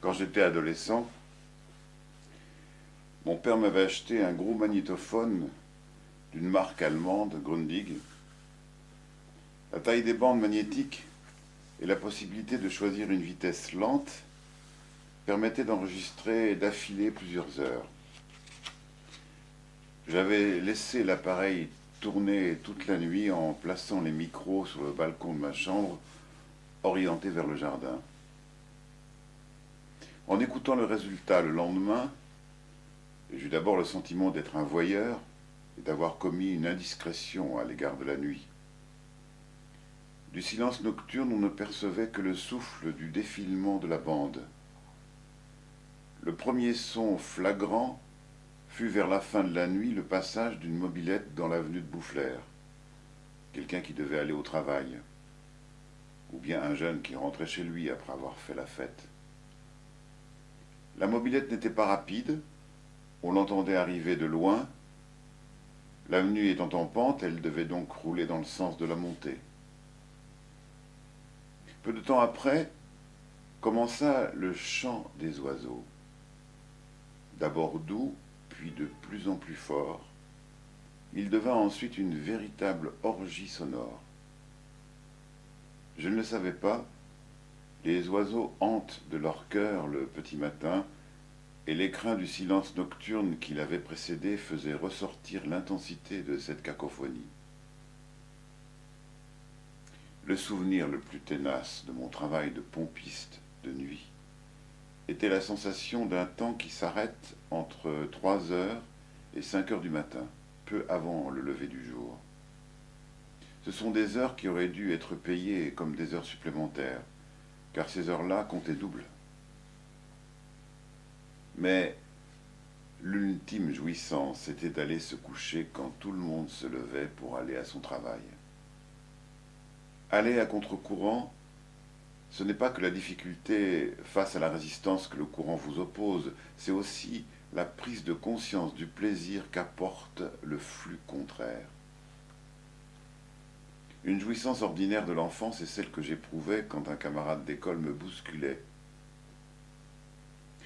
Quand j'étais adolescent, mon père m'avait acheté un gros magnétophone d'une marque allemande, Grundig. La taille des bandes magnétiques et la possibilité de choisir une vitesse lente permettaient d'enregistrer d'affilée plusieurs heures. J'avais laissé l'appareil tourner toute la nuit en plaçant les micros sur le balcon de ma chambre, orienté vers le jardin. En écoutant le résultat le lendemain, j'eus d'abord le sentiment d'être un voyeur et d'avoir commis une indiscrétion à l'égard de la nuit. Du silence nocturne, on ne percevait que le souffle du défilement de la bande. Le premier son flagrant fut vers la fin de la nuit le passage d'une mobilette dans l'avenue de Boufflers. Quelqu'un qui devait aller au travail, ou bien un jeune qui rentrait chez lui après avoir fait la fête. La mobilette n'était pas rapide, on l'entendait arriver de loin. L'avenue étant en pente, elle devait donc rouler dans le sens de la montée. Peu de temps après, commença le chant des oiseaux. D'abord doux, puis de plus en plus fort, il devint ensuite une véritable orgie sonore. Je ne le savais pas, les oiseaux hantent de leur cœur le petit matin, et l'écrin du silence nocturne qui l'avait précédé faisait ressortir l'intensité de cette cacophonie. Le souvenir le plus ténace de mon travail de pompiste de nuit était la sensation d'un temps qui s'arrête entre 3 heures et 5 heures du matin, peu avant le lever du jour. Ce sont des heures qui auraient dû être payées comme des heures supplémentaires, car ces heures-là comptaient double. Mais l'ultime jouissance était d'aller se coucher quand tout le monde se levait pour aller à son travail. Aller à contre-courant, ce n'est pas que la difficulté face à la résistance que le courant vous oppose, c'est aussi la prise de conscience du plaisir qu'apporte le flux contraire. Une jouissance ordinaire de l'enfance est celle que j'éprouvais quand un camarade d'école me bousculait.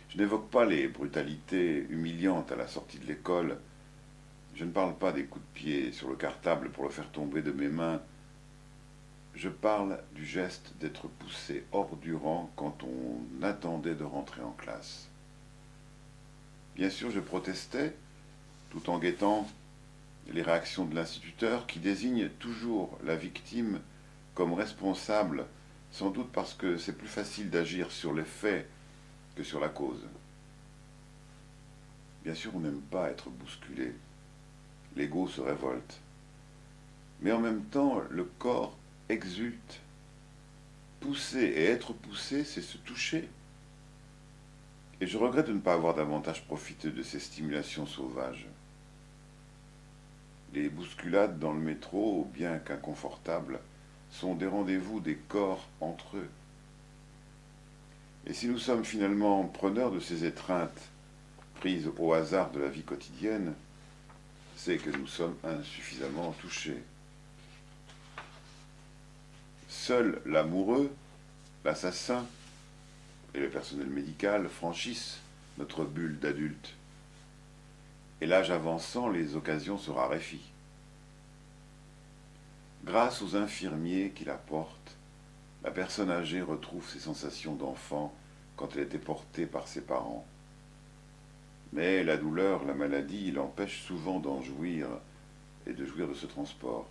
Je n'évoque pas les brutalités humiliantes à la sortie de l'école. Je ne parle pas des coups de pied sur le cartable pour le faire tomber de mes mains. Je parle du geste d'être poussé hors du rang quand on attendait de rentrer en classe. Bien sûr, je protestais, tout en guettant les réactions de l'instituteur qui désigne toujours la victime comme responsable, sans doute parce que c'est plus facile d'agir sur les faits que sur la cause. Bien sûr, on n'aime pas être bousculé. L'ego se révolte. Mais en même temps, le corps exulte. Pousser et être poussé, c'est se toucher. Et je regrette de ne pas avoir davantage profité de ces stimulations sauvages. Les bousculades dans le métro, bien qu'inconfortables, sont des rendez-vous des corps entre eux. Et si nous sommes finalement preneurs de ces étreintes prises au hasard de la vie quotidienne, c'est que nous sommes insuffisamment touchés. Seul l'amoureux, l'assassin et le personnel médical franchissent notre bulle d'adulte. Et l'âge avançant, les occasions se raréfient. Grâce aux infirmiers qui la portent, la personne âgée retrouve ses sensations d'enfant quand elle était portée par ses parents. Mais la douleur, la maladie, l'empêchent souvent d'en jouir et de jouir de ce transport.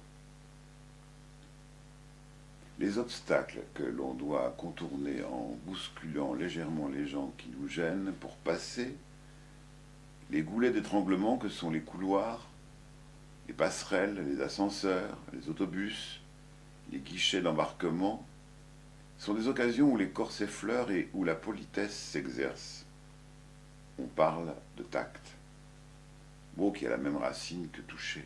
Les obstacles que l'on doit contourner en bousculant légèrement les gens qui nous gênent pour passer, les goulets d'étranglement que sont les couloirs, les passerelles, les ascenseurs, les autobus, les guichets d'embarquement, sont des occasions où les corps s'effleurent et où la politesse s'exerce. On parle de tact, mot qui a la même racine que toucher.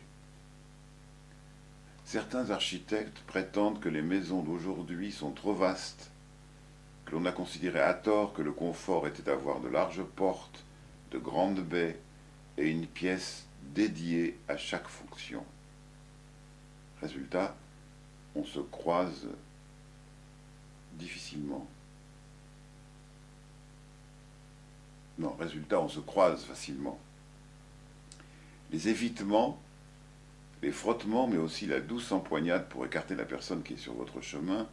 Certains architectes prétendent que les maisons d'aujourd'hui sont trop vastes, que l'on a considéré à tort que le confort était d'avoir de larges portes, de grandes baies et une pièce dédiée à chaque fonction. Résultat, on se croise difficilement. Non, résultat, on se croise facilement. Les évitements, les frottements, mais aussi la douce empoignade pour écarter la personne qui est sur votre chemin,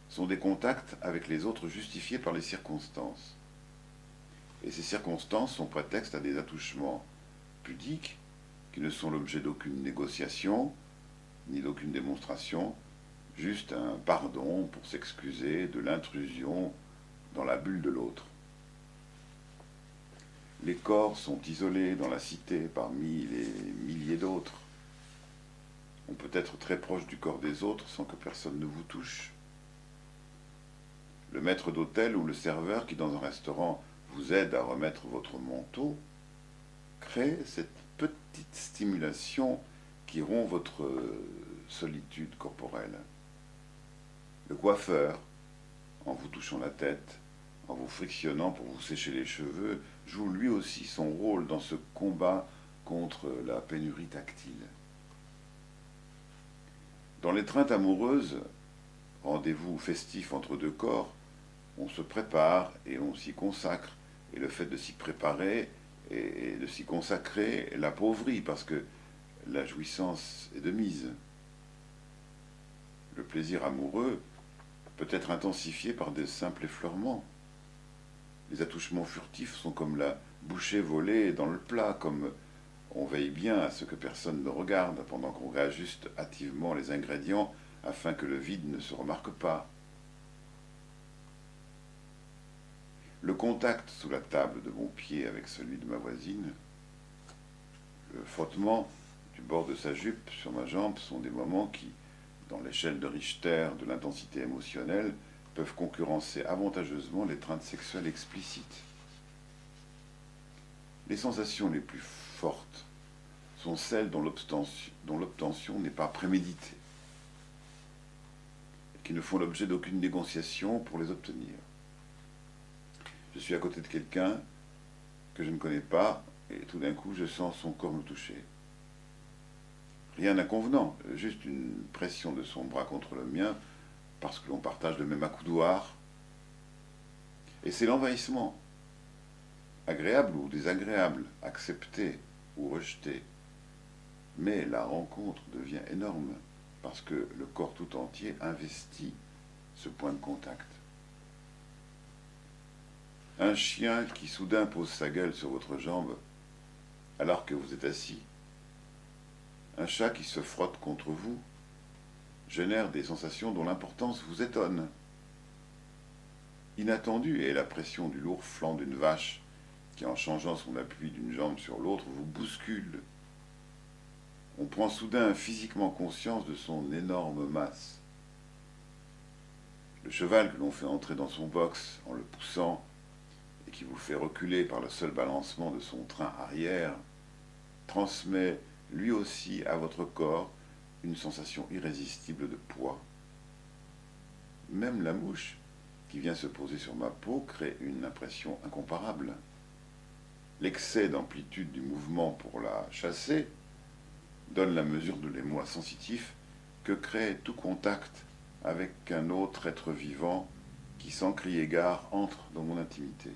sont des contacts avec les autres justifiés par les circonstances. Et ces circonstances sont prétexte à des attouchements pudiques qui ne sont l'objet d'aucune négociation, ni d'aucune démonstration, juste un pardon pour s'excuser de l'intrusion dans la bulle de l'autre. Les corps sont isolés dans la cité parmi les milliers d'autres. On peut être très proche du corps des autres sans que personne ne vous touche. Le maître d'hôtel ou le serveur qui, dans un restaurant, vous aide à remettre votre manteau, crée cette petite stimulation qui rompt votre solitude corporelle. Le coiffeur, en vous touchant la tête, en vous frictionnant pour vous sécher les cheveux, joue lui aussi son rôle dans ce combat contre la pénurie tactile. Dans l'étreinte amoureuse, rendez-vous festif entre deux corps, on se prépare et on s'y consacre. Et le fait de s'y préparer et de s'y consacrer l'appauvrit parce que la jouissance est de mise. Le plaisir amoureux peut être intensifié par des simples effleurements. Les attouchements furtifs sont comme la bouchée volée dans le plat, comme on veille bien à ce que personne ne regarde pendant qu'on réajuste hâtivement les ingrédients afin que le vide ne se remarque pas. Le contact sous la table de mon pied avec celui de ma voisine, le frottement du bord de sa jupe sur ma jambe sont des moments qui, dans l'échelle de Richter de l'intensité émotionnelle, peuvent concurrencer avantageusement l'étreinte sexuelle explicite. Les sensations les plus fortes sont celles dont l'obtention n'est pas préméditée, et qui ne font l'objet d'aucune négociation pour les obtenir. Je suis à côté de quelqu'un que je ne connais pas, et tout d'un coup je sens son corps me toucher. Rien d'inconvenant, juste une pression de son bras contre le mien, parce que l'on partage le même accoudoir. Et c'est l'envahissement, agréable ou désagréable, accepté ou rejeté. Mais la rencontre devient énorme, parce que le corps tout entier investit ce point de contact. Un chien qui soudain pose sa gueule sur votre jambe alors que vous êtes assis. Un chat qui se frotte contre vous génère des sensations dont l'importance vous étonne. Inattendue est la pression du lourd flanc d'une vache qui, en changeant son appui d'une jambe sur l'autre, vous bouscule. On prend soudain physiquement conscience de son énorme masse. Le cheval que l'on fait entrer dans son box en le poussant et qui vous fait reculer par le seul balancement de son train arrière, transmet lui aussi à votre corps une sensation irrésistible de poids. Même la mouche qui vient se poser sur ma peau crée une impression incomparable. L'excès d'amplitude du mouvement pour la chasser donne la mesure de l'émoi sensitif que crée tout contact avec un autre être vivant qui, sans crier gare, entre dans mon intimité.